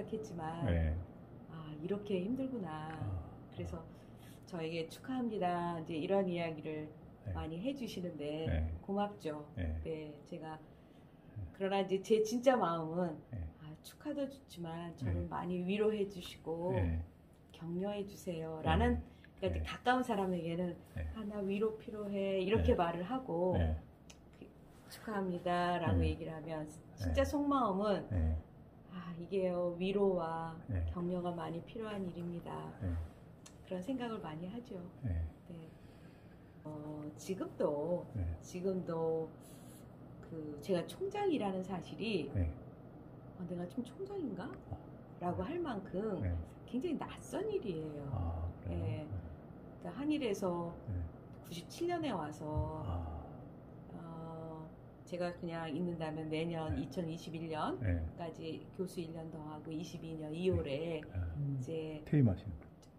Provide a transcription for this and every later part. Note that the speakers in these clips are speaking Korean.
생각했지만 네. 아, 이렇게 힘들구나. 그래서 저에게 축하합니다. 이제 이런 이야기를 네. 많이 해주시는데 네. 고맙죠. 네. 네, 제가 그러나 이제 제 진짜 마음은 네. 아, 축하도 좋지만 저를 네. 많이 위로해 주시고 네. 격려해 주세요. 라는 그러니까 네. 가까운 사람에게는 네. 아, 나 위로 필요해 이렇게 네. 말을 하고 네. 축하합니다 라고 네. 얘기를 하면 진짜 네. 속마음은 네. 아, 이게요 위로와 네. 격려가 많이 필요한 일입니다. 네. 그런 생각을 많이 하죠. 네. 네. 지금도 그 제가 총장이라는 사실이 네. 내가 좀 총장인가? 라고 할 만큼 네. 굉장히 낯선 일이에요. 아, 그래요? 네. 그러니까 한일에서 네. 97년에 와서 제가 그냥 있는다면 내년 네. 2021년까지 네. 교수 1년 더 하고 22년 2월에 이제 퇴임하시는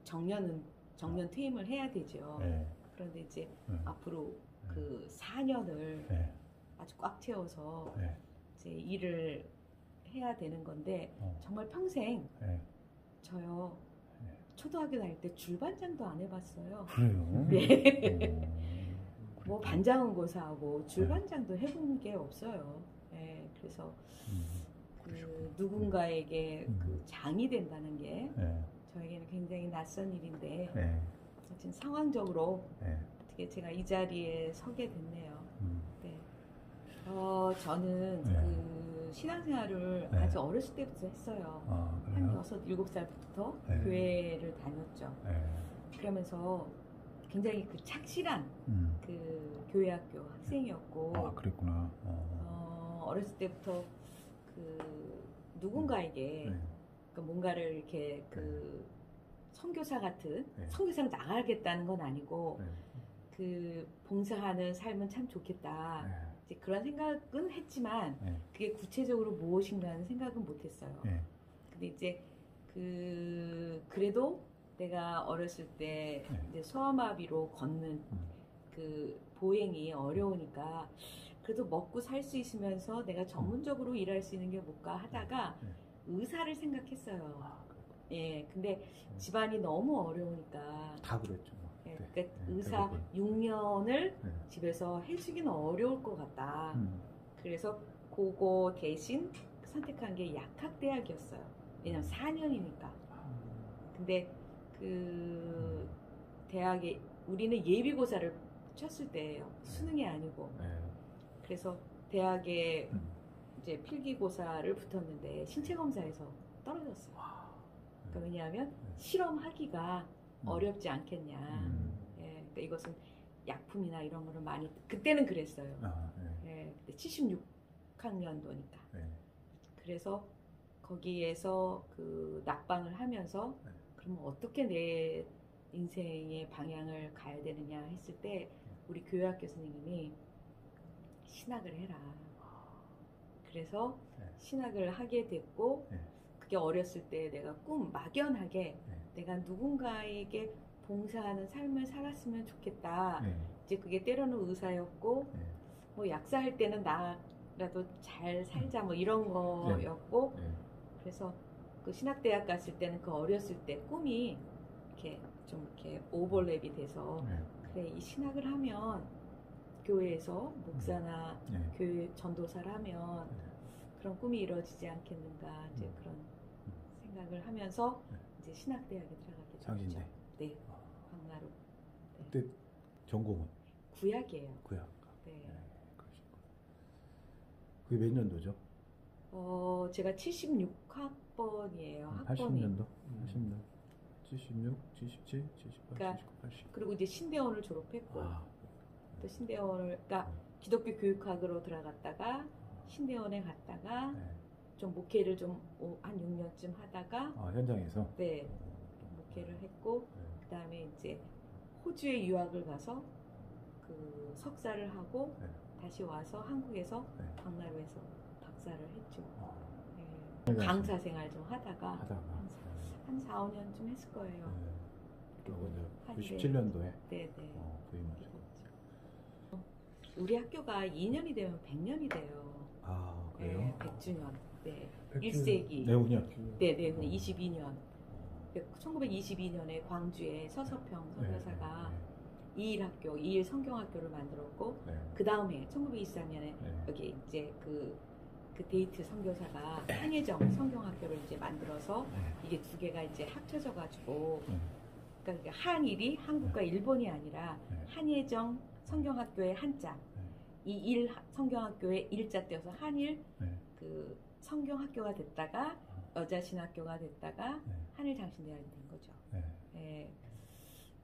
정년 퇴임을 해야 되죠. 네. 그런데 이제 네. 앞으로 그 4년을 네. 아주 꽉 채워서 네. 이제 일을 해야 되는 건데 정말 평생 네. 저요 초등학교 다닐 때 줄반장도 안 해봤어요. 그래요? 네. 뭐 반장은 고사하고 줄반장도 해본 게 없어요. 네. 그래서 그 누군가에게 그 장이 된다는 게 네. 저에게는 굉장히 낯선 일인데 네. 지금 상황적으로 네. 어떻게 제가 이 자리에 서게 됐네요. 네. 저는 네. 그 신앙생활을 네. 아주 어렸을 때부터 했어요. 아, 한 6, 7살부터 네. 교회를 다녔죠. 네. 그러면서 굉장히 그 착실한 그 교회학교 학생이었고 아, 그랬구나. 어렸을 때부터 그 누군가에게 네. 그 뭔가를 이렇게 그 선교사 같은 네. 선교사를 나가겠다는 건 아니고 네. 그 봉사하는 삶은 참 좋겠다. 네. 이제 그런 생각은 했지만 네. 그게 구체적으로 무엇인가는 생각은 못했어요. 네. 근데 이제 그래도 내가 어렸을 때 이제 소아마비로 걷는 그 보행이 어려우니까 그래도 먹고 살 수 있으면서 내가 전문적으로 일할 수 있는 게 뭘까 하다가 의사를 생각했어요. 예, 근데 집안이 너무 어려우니까 다 그랬죠. 예, 네. 그러니까 의사 6년을 집에서 해주기는 어려울 것 같다. 그래서 그거 대신 선택한 게 약학대학이었어요. 왜냐면 4년이니까. 근데 그 대학에 우리는 예비고사를 쳤을 때예요. 수능이 아니고. 그래서 대학에 이제 필기고사를 붙었는데 신체검사에서 떨어졌어요. 그러니까 왜냐하면 실험하기가 어렵지 않겠냐. 예, 그러니까 이것은 약품이나 이런 거를 많이 그때는 그랬어요. 예, 그때 76학년도니까. 그래서 거기에서 그 낙방을 하면서 그러면 어떻게 내 인생의 방향을 가야 되느냐 했을 때 우리 교회학교 선생님이 신학을 해라. 그래서 신학을 하게 됐고 그게 어렸을 때 내가 막연하게 내가 누군가에게 봉사하는 삶을 살았으면 좋겠다. 이제 그게 때로는 의사였고 뭐 약사할 때는 나라도 잘 살자 뭐 이런 거였고 그래서 그 신학대학 갔을 때는 그 어렸을 때 꿈이 이렇게 좀 이렇게 오버랩이 돼서 그래 이 신학을 하면 교회에서 목사나 교회 전도사를 하면 그런 꿈이 이루어지지 않겠는가 이제 그런 생각을 하면서 이제 신학대학에 들어가게 됐죠. 네, 광나루. 네. 그때 전공은? 구약이에요. 구약. 네. 그러시고. 그게 몇 년도죠? 제가 76학번이에요. 80년도? 80년. 76, 77, 78, 그러니까 79, 80. 그리고 이제 신대원을 졸업했고 또 신대원을 그러니까 기독교 교육학으로 들어갔다가 신대원에 갔다가 좀 목회를 좀 한 6년쯤 하다가 현장에서? 네 목회를 했고 그 다음에 이제 호주에 유학을 가서 그 석사를 하고 다시 와서 한국에서 광나루에서 박사를 했죠. 강사 생활 좀 하다가 한 4, 5년쯤 했을 거예요. 그리고 이제 97년도에 네네. 부임하시고. 우리 학교가 2년이 되면 100년이 돼요. 아, 그래요? 네, 100주년. 네. 100주년. 1세기. 내후년. 네, 내후년 22년. 1922년에 광주에 서서평 선교사가 이일학교, 이일 성경학교를 만들었고 그 다음에 1923년에 여기 이제 그 데이트 선교사가 한예정 성경학교를 이제 만들어서 이게 두 개가 이제 합쳐져 가지고 그러니까 한일이 한국과 일본이 아니라 한예정 성경학교의 한자, 이일 성경학교의 일자 떼어서 한일 그 성경학교가 됐다가 여자신학교가 됐다가 한일장신대학이 된 거죠. 네.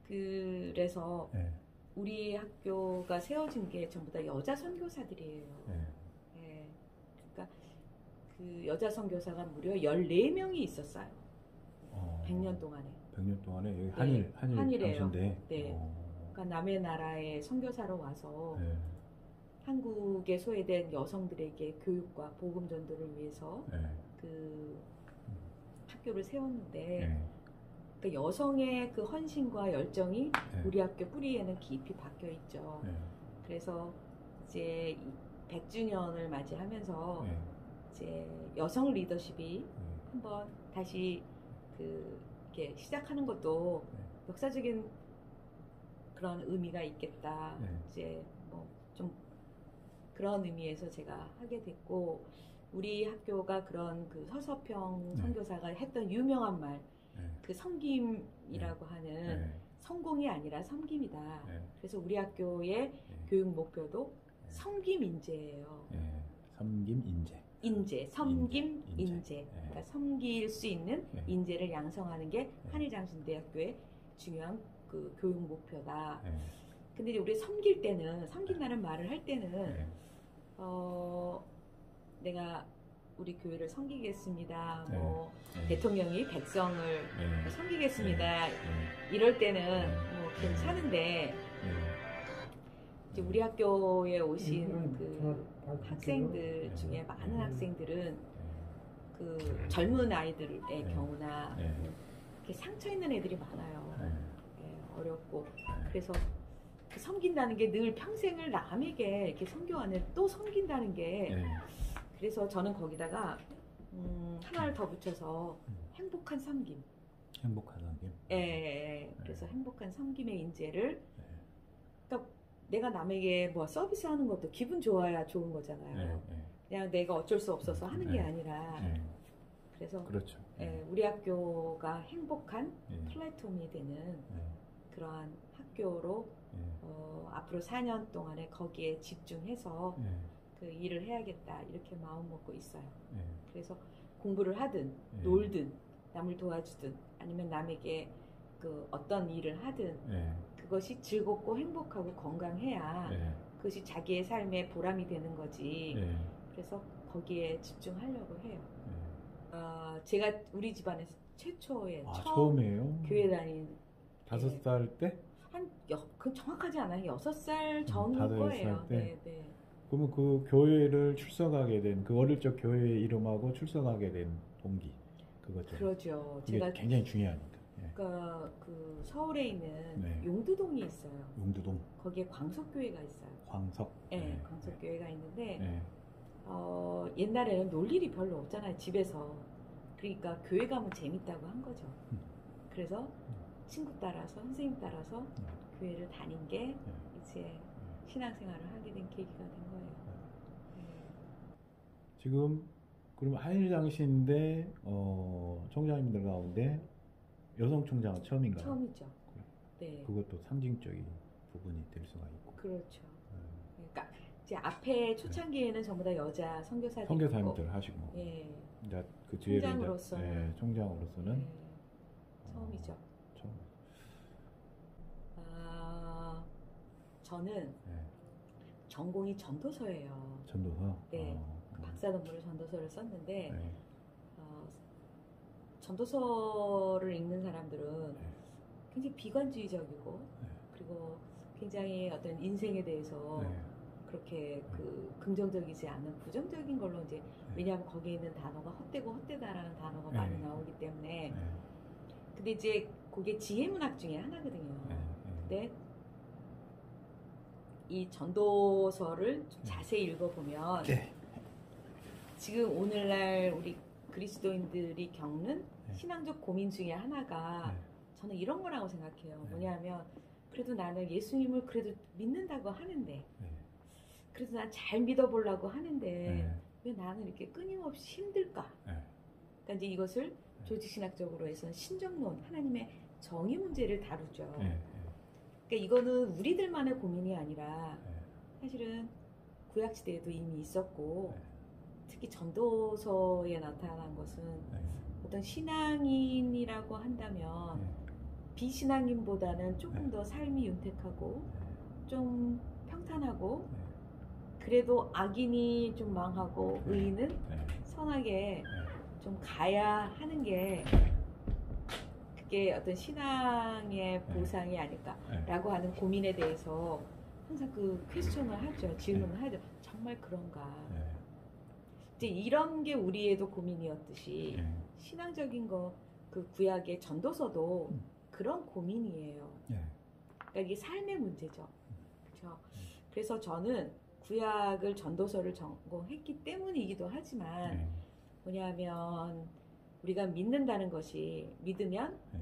그래서 우리 학교가 세워진 게 전부 다 여자 선교사들이에요. 네. 그러니까 그 여자 선교사가 무려 14명이 있었어요. 100년 동안에. 100년 동안에 여기 네. 한일이에요. 장신대. 네. 그러니까 남의 나라에 선교사로 와서 한국에 소외된 여성들에게 교육과 복음 전도를 위해서 그 학교를 세웠는데 그러니까 여성의 그 헌신과 열정이 우리 학교 뿌리에는 깊이 박혀 있죠. 그래서 이제 100주년을 맞이하면서 이제 여성 리더십이 한번 다시 이렇게 시작하는 것도 역사적인 그런 의미가 있겠다. 이제 뭐 좀 그런 의미에서 제가 하게 됐고, 우리 학교가 그런 그 서서평 선교사가 했던 유명한 말, 그 섬김이라고 하는 성공이 아니라 섬김이다. 그래서 우리 학교의 교육 목표도 섬김 인재예요. 섬김 인재. 인재, 섬김 인재. 그러니까 섬길 수 있는 인재를 양성하는 게 한일장신대학교의 중요한 그 교육 목표다. 근데 이제 우리 섬길 때는, 섬긴다는 말을 할 때는 내가 우리 교회를 섬기겠습니다. 뭐 대통령이 백성을 섬기겠습니다. 이럴 때는 뭐 괜찮은데 이제 우리 학교에 오신 그 학생들 중에 많은 학생들은 그 젊은 아이들의 경우나 이렇게 상처 있는 애들이 많아요. 어렵고 그래서 섬긴다는 게 늘 평생을 남에게 이렇게 섬겨하는, 또 섬긴다는 게 그래서 저는 거기다가 하나를 더 붙여서 행복한 섬김. 행복한 섬김. 그래서 행복한 섬김의 인재를, 그러니까 내가 남에게 뭐 서비스하는 것도 기분 좋아야 좋은 거잖아요. 그냥 내가 어쩔 수 없어서 하는 게 아니라. 그래서 그렇죠. 우리 학교가 행복한 플랫폼이 되는 그러한 학교로 앞으로 4년 동안에 거기에 집중해서 그 일을 해야겠다, 이렇게 마음 먹고 있어요. 그래서 공부를 하든 놀든 남을 도와주든 아니면 남에게 그 어떤 일을 하든 그것이 즐겁고 행복하고 건강해야 그것이 자기의 삶의 보람이 되는 거지. 그래서 거기에 집중하려고 해요. 제가 우리 집안에서 최초에 처음이에요? 교회 다닌 5살 때? 그 정확하지 않아요. 6살 전일 거예요. 네. 그러면 그 교회를 출석하게 된, 그 어릴 적 교회 이름하고 출석하게 된 동기, 그거죠. 그러죠. 제가 굉장히 중요하니까. 그러니까 그 서울에 있는 용두동이 있어요. 용두동. 거기에 광석교회가 있어요. 광석. 광석교회가 있는데 옛날에는 놀 일이 별로 없잖아요, 집에서. 그러니까 교회 가면 재밌다고 한 거죠. 그래서 친구 따라서, 선생님 따라서 교회를 다닌 게 이제 신앙생활을 하게 된 계기가 된 거예요. 지금 그럼 한일장신대 총장님들 가운데 여성 총장은 처음인가요? 처음이죠. 네. 그것도 상징적인 부분이 될 수가 있고. 그렇죠. 그러니까 이제 앞에 초창기에는 전부 다 여자 선교사님들 하시고. 이제 그 뒤에 총장으로서는 처음이죠. 저는 전공이 전도서예요. 전도서? 네. 박사 논문을 전도서를 썼는데 전도서를 읽는 사람들은 굉장히 비관주의적이고 그리고 굉장히 어떤 인생에 대해서 그렇게 그 긍정적이지 않은 부정적인 걸로 이제, 왜냐하면 거기에 있는 단어가 헛되고 헛되다라는 단어가 많이 나오기 때문에. 근데 이제 그게 지혜문학 중에 하나거든요. 근데 이 전도서를 좀 자세히 읽어보면 지금 오늘날 우리 그리스도인들이 겪는 네. 신앙적 고민 중에 하나가 네. 저는 이런 거라고 생각해요. 네. 뭐냐면 그래도 나는 예수님을 그래도 믿는다고 하는데 네. 그래도 난 잘 믿어보려고 하는데 네. 왜 나는 이렇게 끊임없이 힘들까? 네. 그러니까 이제 이것을 조직신학적으로 해서는 신정론, 하나님의 정의 문제를 다루죠. 네. 그러니까 이거는 우리들만의 고민이 아니라 네. 사실은 구약시대에도 이미 있었고 네. 특히 전도서에 나타난 것은 네. 어떤 신앙인이라고 한다면 네. 비신앙인보다는 조금 네. 더 삶이 윤택하고 네. 좀 평탄하고 네. 그래도 악인이 좀 망하고 네. 의인은 네. 선하게 네. 좀 가야 하는 게 그게 어떤 신앙의 보상이 아닐까라고 하는 고민에 대해서 항상 그 퀘스천을 하죠. 질문을 하죠. 정말 그런가? 네. 이제 이런 게 우리에도 고민이었듯이 네. 신앙적인 거 그 구약의 전도서도 그런 고민이에요. 네. 그러니까 이게 삶의 문제죠. 그렇죠? 그래서 저는 구약을 전도서를 전공했기 때문이기도 하지만 네. 뭐냐면 우리가 믿는다는 것이 믿으면 네.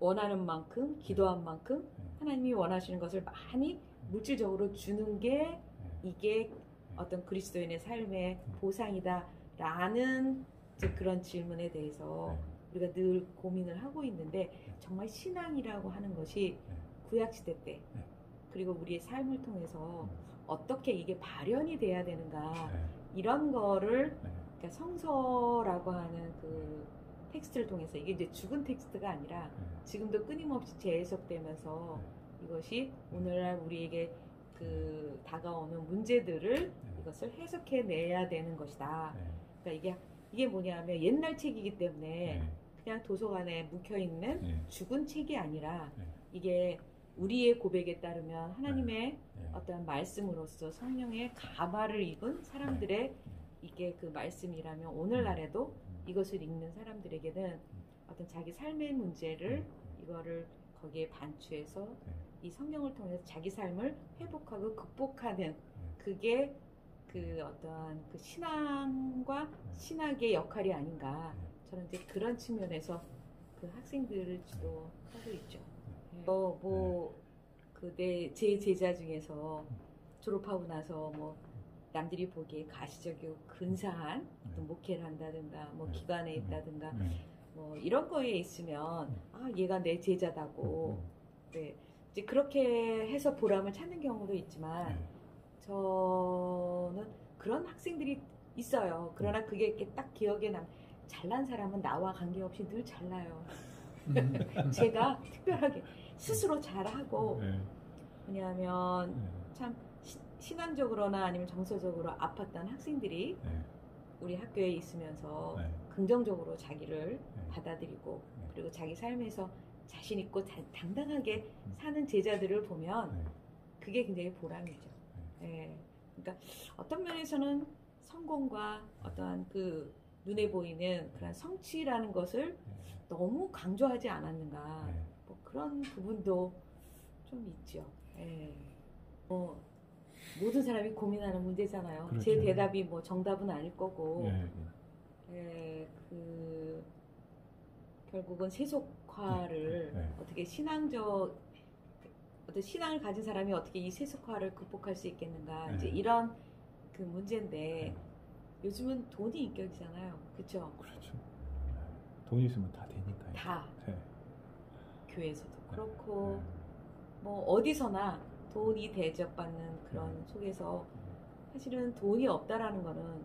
원하는 만큼 기도한 만큼 네. 하나님이 원하시는 것을 많이 물질적으로 주는 게 네. 이게 어떤 그리스도인의 삶의 보상이다라는 이제 그런 질문에 대해서 네. 우리가 늘 고민을 하고 있는데 정말 신앙이라고 하는 것이 네. 구약시대 때 네. 그리고 우리의 삶을 통해서 어떻게 이게 발현이 돼야 되는가 네. 이런 거를 네. 그러니까 성서라고 하는 그 텍스트를 통해서 이게 이제 죽은 텍스트가 아니라 지금도 끊임없이 재해석되면서 이것이 오늘날 우리에게 그 다가오는 문제들을 이것을 해석해 내야 되는 것이다. 그러니까 이게 뭐냐면 옛날 책이기 때문에 그냥 도서관에 묵혀 있는 죽은 책이 아니라 이게 우리의 고백에 따르면 하나님의 어떤 말씀으로서 성령의 가마를 입은 사람들의 이게 그 말씀이라면 오늘날에도 이것을 읽는 사람들에게는 어떤 자기 삶의 문제를 이거를 거기에 반추해서 이 성경을 통해서 자기 삶을 회복하고 극복하는 그게 그 어떠한 그 신앙과 신학의 역할이 아닌가 저는 이제 그런 측면에서 그 학생들을 지도하고 있죠. 제 제자 중에서 졸업하고 나서 뭐 남들이 보기에 가시적이고 근사한 어떤 목회를 한다든가 뭐 기관에 있다든가 뭐 이런 거에 있으면 아 얘가 내 제자다고 네 이제 그렇게 해서 보람을 찾는 경우도 있지만 저는 그런 학생들이 있어요. 그러나 그게 이렇게 딱 기억에 잘난 사람은 나와 관계없이 늘 잘나요. 제가 특별하게 스스로 잘하고 왜냐하면 참 신앙적으로나 아니면 정서적으로 아팠던 학생들이 우리 학교에 있으면서 긍정적으로 자기를 받아들이고 그리고 자기 삶에서 자신 있고 당당하게 사는 제자들을 보면 그게 굉장히 보람이죠. 그러니까 어떤 면에서는 성공과 어떠한 그 눈에 보이는 그런 성취라는 것을 너무 강조하지 않았는가 뭐 그런 부분도 좀 있죠. 모든 사람이 고민하는 문제잖아요. 그렇죠. 제 대답이 뭐 정답은 아닐 거고 결국은 세속화를 어떻게 어떤 신앙을 가진 사람이 어떻게 이 세속화를 극복할 수 있겠는가 이제 이런 그 문제인데 요즘은 돈이 인격이잖아요. 그렇죠? 그렇죠. 돈 있으면 다 되니까요. 다. 교회에서도 그렇고 뭐 어디서나 돈이 대접받는 그런 속에서 사실은 돈이 없다라는 거는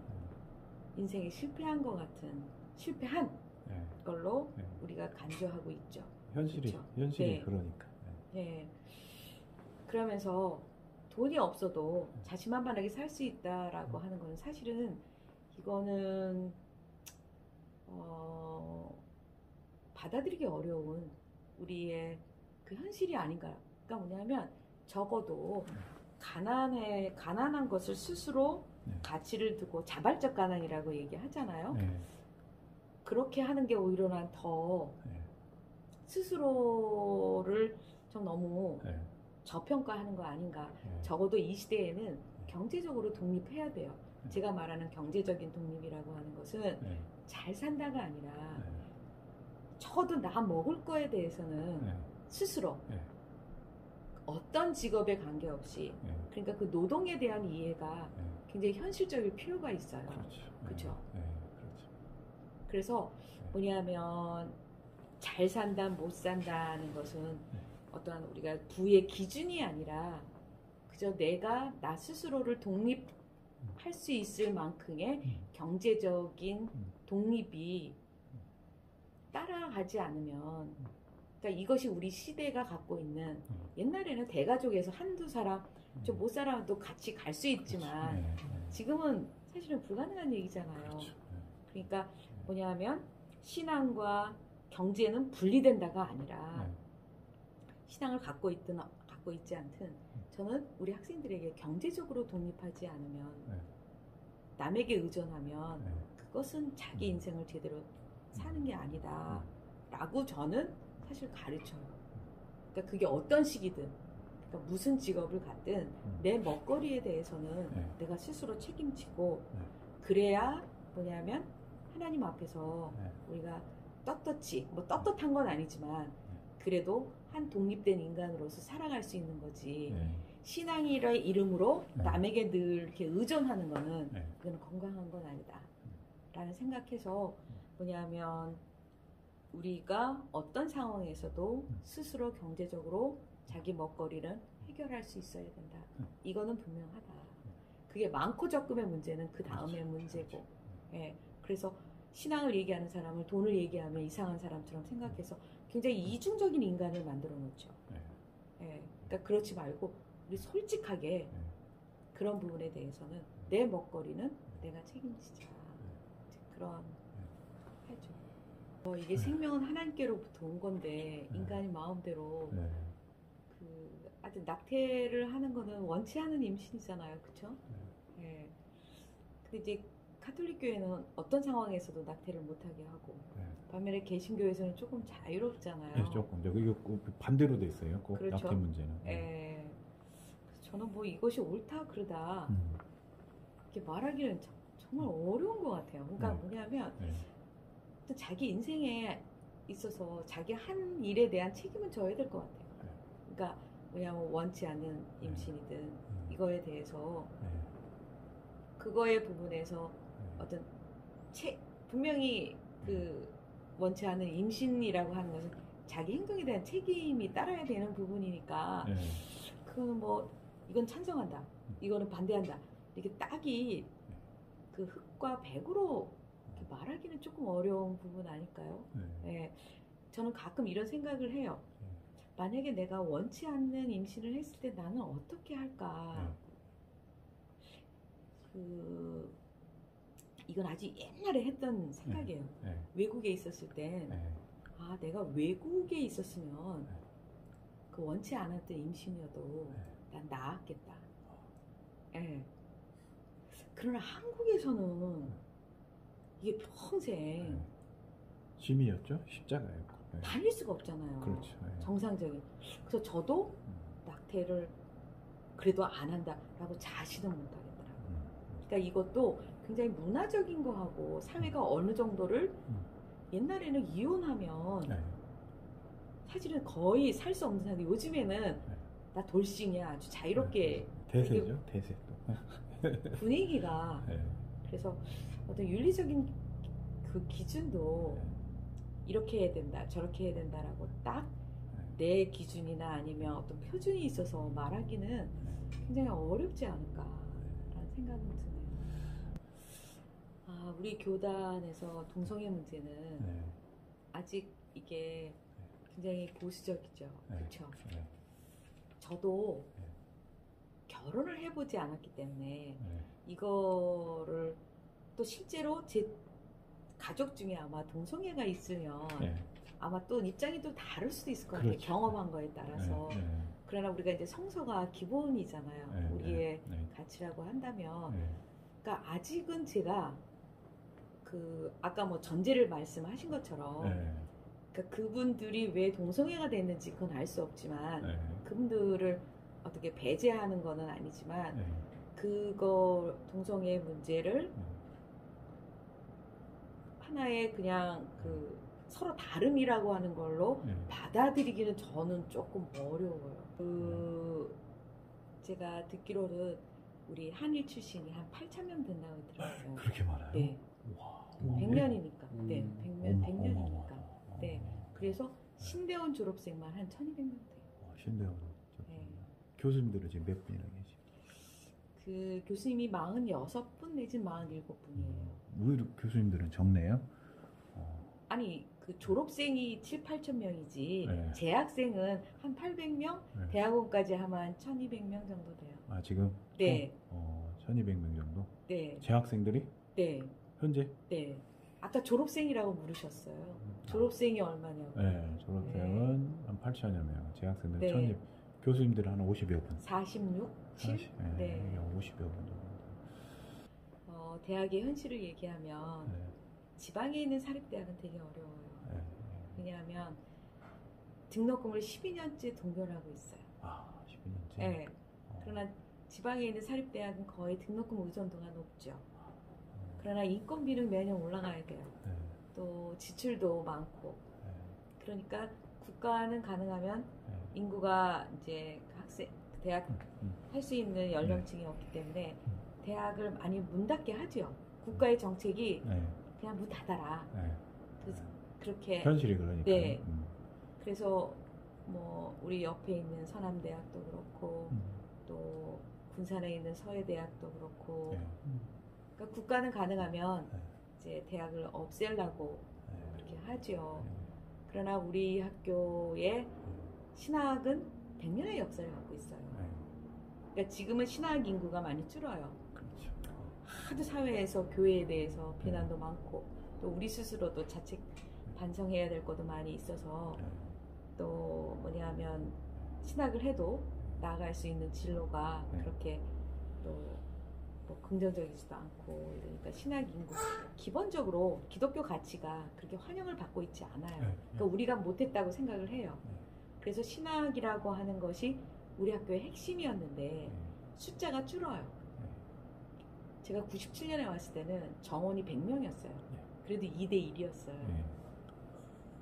인생에 실패한 것 같은 실패한 걸로 우리가 간주하고 있죠. 현실이 그러니까. 그러면서 돈이 없어도 자신만만하게 살 수 있다라고 하는 거는 사실은 이거는 받아들이기 어려운 우리의 그 현실이 아닌가. 그러니까 뭐냐면 적어도 가난한 것을 스스로 가치를 두고 자발적 가난이라고 얘기하잖아요. 그렇게 하는 게 오히려 난 더 스스로를 좀 너무 저평가하는 거 아닌가. 적어도 이 시대에는 경제적으로 독립해야 돼요. 제가 말하는 경제적인 독립이라고 하는 것은 잘 산다가 아니라 저도 나 먹을 거에 대해서는 스스로 어떤 직업에 관계없이 그러니까 그 노동에 대한 이해가 굉장히 현실적일 필요가 있어요. 그렇죠. 그래서 뭐냐면 잘 산다 못 산다는 것은 어떠한 우리가 부의 기준이 아니라 그저 내가 나 스스로를 독립할 수 있을 만큼의 경제적인 독립이 따라가지 않으면 그러니까 이것이 우리 시대가 갖고 있는 옛날에는 대가족에서 한두 사람 좀 못 살아도 같이 갈 수 있지만 지금은 사실은 불가능한 얘기잖아요. 그러니까 뭐냐면 신앙과 경제는 분리된다가 아니라 신앙을 갖고 있든 갖고 있지 않든 저는 우리 학생들에게 경제적으로 독립하지 않으면 남에게 의존하면 그것은 자기 인생을 제대로 사는 게 아니다 라고 저는 사실 가르쳐요. 그러니까 그게 어떤 식이든 그러니까 무슨 직업을 갖든 내 먹거리에 대해서는 내가 스스로 책임지고 그래야 뭐냐면 하나님 앞에서 우리가 떳떳이 뭐 떳떳한 건 아니지만 그래도 한 독립된 인간으로서 살아갈 수 있는 거지. 신앙이라 이름으로 남에게 늘 이렇게 의존하는 거는 그건 건강한 건 아니다 라는 생각해서 뭐냐면 우리가 어떤 상황에서도 스스로 경제적으로 자기 먹거리를 해결할 수 있어야 된다. 이거는 분명하다. 그게 많고 적음의 문제는 그 다음의 문제고. 그래서 신앙을 얘기하는 사람을 돈을 얘기하면 이상한 사람처럼 생각해서 굉장히 이중적인 인간을 만들어 놓죠. 그러니까 그렇지 말고 우리 솔직하게 그런 부분에 대해서는 내 먹거리는 내가 책임지자. 그런 해줘. 이게 생명은 하나님께로부터 온 건데 인간이 마음대로 하여튼 낙태를 하는 거는 원치 않은 임신이잖아요, 그렇죠? 근데 이제 가톨릭 교회는 어떤 상황에서도 낙태를 못하게 하고 반면에 개신교에서는 조금 자유롭잖아요. 조금. 이거 반대로 돼 있어요. 꼭 그렇죠? 낙태 문제는. 그래서 저는 뭐 이것이 옳다 그르다 이렇게 말하기는 정말 어려운 것 같아요. 그러니까 뭐냐면 또 자기 인생에 있어서 자기 한 일에 대한 책임은 져야 될 것 같아요. 그러니까 뭐냐면 원치 않는 임신이든 이거에 대해서 그거의 부분에서 어떤 분명히 그 원치 않는 임신이라고 하는 것은 자기 행동에 대한 책임이 따라야 되는 부분이니까 그거는 뭐 이건 찬성한다, 이거는 반대한다 이렇게 딱이 그 흑과 백으로 이렇게 말하기는 조금 어려운 부분 아닐까요? 저는 가끔 이런 생각을 해요. 만약에 내가 원치 않는 임신을 했을 때 나는 어떻게 할까? 이건 아주 옛날에 했던 생각이에요. 외국에 있었을 땐 내가 외국에 있었으면 그 원치 않았던 임신이어도 난 나았겠다. 그러나 한국에서는 이게 평생 짐이었죠? 십자가였고. 다닐 수가 없잖아요. 그렇죠. 정상적인. 그래서 저도 낙태를 그래도 안 한다라고 자신은 못하겠더라고요. 그러니까 이것도 굉장히 문화적인 거하고 사회가 어느 정도를 옛날에는 이혼하면 사실은 거의 살 수 없는 상태. 요즘에는 나 돌싱이야 아주 자유롭게 대세죠. 대세 또 분위기가 그래서 어떤 윤리적인 그 기준도 이렇게 해야 된다 저렇게 해야 된다라고 딱 내 기준이나 아니면 어떤 표준이 있어서 말하기는 굉장히 어렵지 않을까라는 생각은 드네요. 우리 교단에서 동성애 문제는 아직 이게 굉장히 보수적이죠. 그렇죠? 저도 결혼을 해보지 않았기 때문에 이거를 또 실제로 제 가족 중에 아마 동성애가 있으면 아마 또 입장이 또 다를 수도 있을 것 같아요. 그렇죠. 경험한 거에 따라서. 그러나 우리가 이제 성서가 기본이잖아요. 우리의 가치라고 한다면. 그러니까 아직은 제가 아까 뭐 전제를 말씀하신 것처럼 그러니까 그분들이 왜 동성애가 됐는지 그건 알 수 없지만 그분들을 어떻게 배제하는 거는 아니지만 그거 동성애 문제를 하나의 그냥 그 서로 다름이라고 하는 걸로 받아들이기는 저는 조금 어려워요. 제가 듣기로는 우리 한일 출신이 한 8,000명 된다고 들었어요. 그렇게 많아요? 네. 와, 100년이니까. 네, 100년이니까. 어마어마하다. 네. 그래서 신대원 졸업생만 한 1,200명 돼요. 신대원. 네. 교수님들은 지금 몇 분이나 계시죠? 그 교수님이 46분 내지 47분이에요. 의외로 교수님들은 적네요? 아니 그 졸업생이 7, 8천 명이지 네. 재학생은 한 800명, 네. 대학원까지 하면 한 1,200명 정도 돼요. 아 지금? 네. 1,200명 정도? 네. 재학생들이? 네. 현재? 네. 아까 졸업생이라고 물으셨어요. 졸업생이 얼마냐고. 네, 졸업생은 한 8천여 명, 재학생들은 네. 1,000여, 교수님들은 한 50여 분. 46? 7? 40, 네. 50여 분 정도. 대학의 현실을 얘기하면 네. 지방에 있는 사립대학은 되게 어려워요. 네. 왜냐하면 등록금을 12년째 동결하고 있어요. 아, 12년째? 네. 그러나 지방에 있는 사립대학은 거의 등록금 의존도가 높죠. 그러나 인건비는 매년 올라가야 돼요. 네. 또 지출도 많고. 네. 그러니까 국가는 가능하면 네. 인구가 이제 대학 할 수 있는 연령층이 없기 때문에 대학을 많이 문 닫게 하죠. 국가의 정책이 네. 그냥 문 닫아라. 네. 그래서 그렇게 현실이 그러니까. 네. 그래서 뭐 우리 옆에 있는 서남대학도 그렇고 또 군산에 있는 서해대학도 그렇고 네. 그러니까 국가는 가능하면 네. 이제 대학을 없애려고 네. 그렇게 하죠. 그러나 우리 학교의 신학은 100년의 역사를 갖고 있어요. 네. 그러니까 지금은 신학 인구가 많이 줄어요. 그렇죠. 하도 사회에서 교회에 대해서 비난도 많고 또 우리 스스로도 자책 반성해야 될 것도 많이 있어서 또 뭐냐면 신학을 해도 나아갈 수 있는 진로가 그렇게 또 뭐 긍정적이지도 않고 이러니까 신학 인구 기본적으로 기독교 가치가 그렇게 환영을 받고 있지 않아요. 그러니까 우리가 못했다고 생각을 해요. 그래서 신학이라고 하는 것이 우리 학교의 핵심이었는데 숫자가 줄어요. 제가 97년에 왔을 때는 정원이 100명이었어요. 그래도 2대 1이었어요.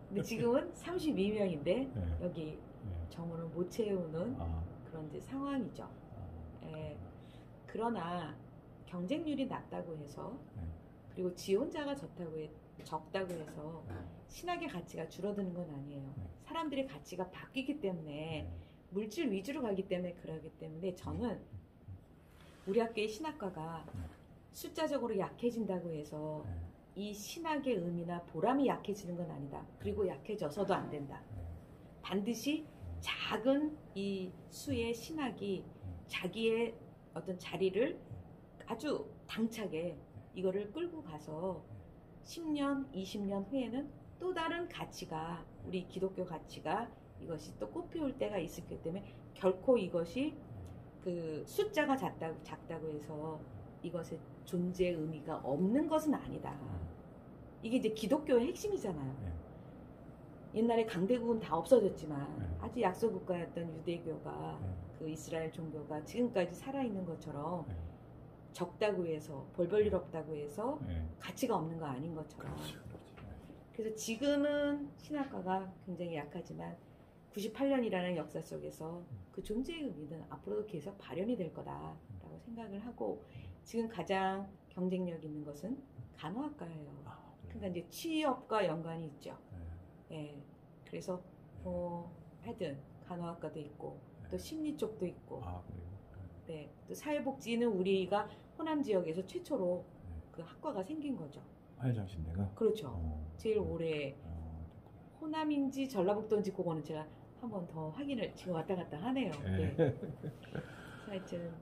근데 지금은 32명인데 여기 정원을 못 채우는 그런 이제 상황이죠. 그러나 경쟁률이 낮다고 해서 그리고 지원자가 적다고 해서 신학의 가치가 줄어드는 건 아니에요. 사람들의 가치가 바뀌기 때문에 물질 위주로 가기 때문에 그러기 때문에 저는 우리 학교의 신학과가 숫자적으로 약해진다고 해서 이 신학의 의미나 보람이 약해지는 건 아니다. 그리고 약해져서도 안 된다. 반드시 작은 이 수의 신학이 자기의 어떤 자리를 아주 당차게 이거를 끌고 가서 10년, 20년 후에는 또 다른 가치가 우리 기독교 가치가 이것이 또 꽃피울 때가 있을 거기 때문에 결코 이것이 그 숫자가 작다고 해서 이것의 존재 의미가 없는 것은 아니다. 이게 이제 기독교의 핵심이잖아요. 옛날에 강대국은 다 없어졌지만 아주 약소국가였던 유대교가 그 이스라엘 종교가 지금까지 살아있는 것처럼 적다고 해서 벌벌일 없다고 해서 가치가 없는 거 아닌 것처럼. 그래서 지금은 신학과가 굉장히 약하지만 98년이라는 역사 속에서 그 존재의 의미는 앞으로도 계속 발현이 될 거다라고 생각을 하고 지금 가장 경쟁력 있는 것은 간호학과예요. 그러니까 이제 취업과 연관이 있죠. 그래서 하여튼 간호학과도 있고 또 심리 쪽도 있고 또 사회복지는 우리가 호남 지역에서 최초로 그 학과가 생긴 거죠. 화해장신대가? 그렇죠. 제일 오래 호남인지 전라북도인지 그거는 제가 한 번 더 확인을 지금 왔다 갔다 하네요. 하여튼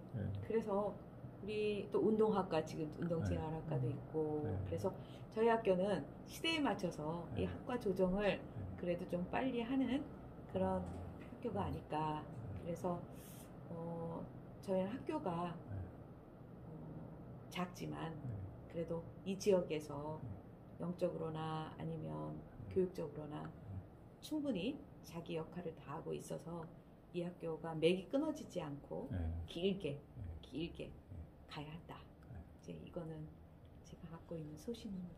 그래서 우리 또 운동학과 지금 운동생활학과도 있고 그래서 저희 학교는 시대에 맞춰서 이 학과 조정을 그래도 좀 빨리 하는 그런 학교가 아닐까. 그래서 저희 학교가 작지만 그래도 이 지역에서 영적으로나 아니면 교육적으로나 충분히 자기 역할을 다하고 있어서 이 학교가 맥이 끊어지지 않고 길게 가야 한다. 이제 이거는 제가 갖고 있는 소신입니다.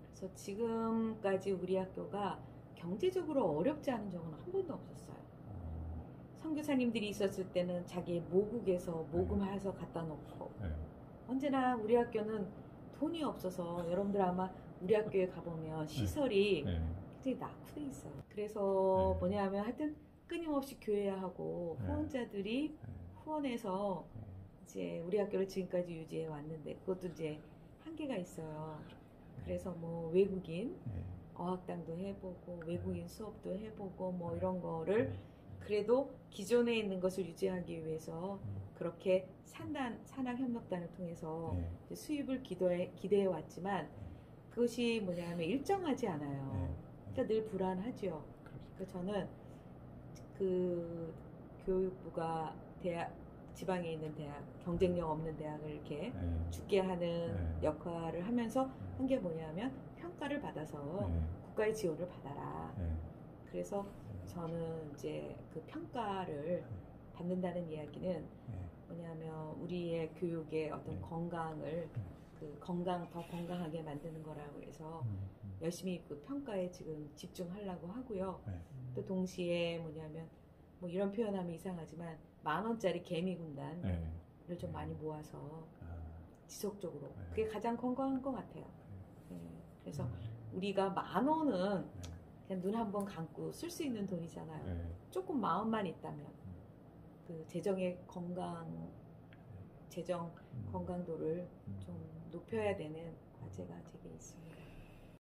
그래서 지금까지 우리 학교가 경제적으로 어렵지 않은 적은 한 번도 없었어요. 선교사님들이 있었을 때는 자기 모국에서 모금해서 갖다 놓고 언제나 우리 학교는 돈이 없어서 여러분들 아마 우리 학교에 가보면 시설이 굉장히 낙후돼 있어요. 그래서 뭐냐면 하여튼 끊임없이 교회하고 후원자들이 후원해서 이제 우리 학교를 지금까지 유지해 왔는데 그것도 이제 한계가 있어요. 그래서 뭐 외국인 어학당도 해보고 외국인 수업도 해보고 뭐 이런 거를 그래도 기존에 있는 것을 유지하기 위해서 그렇게 산학협력단을 통해서 수입을 기대해 왔지만 그것이 뭐냐면 일정하지 않아요. 그러니까 늘 불안하죠. 그래서 저는 그 교육부가 지방에 있는 대학, 경쟁력 없는 대학을 이렇게 죽게 하는 역할을 하면서 한 게 뭐냐면 평가를 받아서 국가의 지원을 받아라. 그래서 저는 이제 그 평가를 받는다는 이야기는 뭐냐면 우리의 교육의 어떤 건강을 더 건강하게 만드는 거라고 해서 열심히 그 평가에 지금 집중하려고 하고요. 또 동시에 뭐냐면 뭐 이런 표현하면 이상하지만 10,000원짜리 개미군단을 좀 많이 모아서 지속적으로 그게 가장 건강한 것 같아요. 그래서 우리가 10,000원은 그냥 눈 한 번 감고 쓸 수 있는 돈이잖아요. 조금 마음만 있다면 그 재정 건강도를 좀 높여야 되는 과제가 제게 있습니다.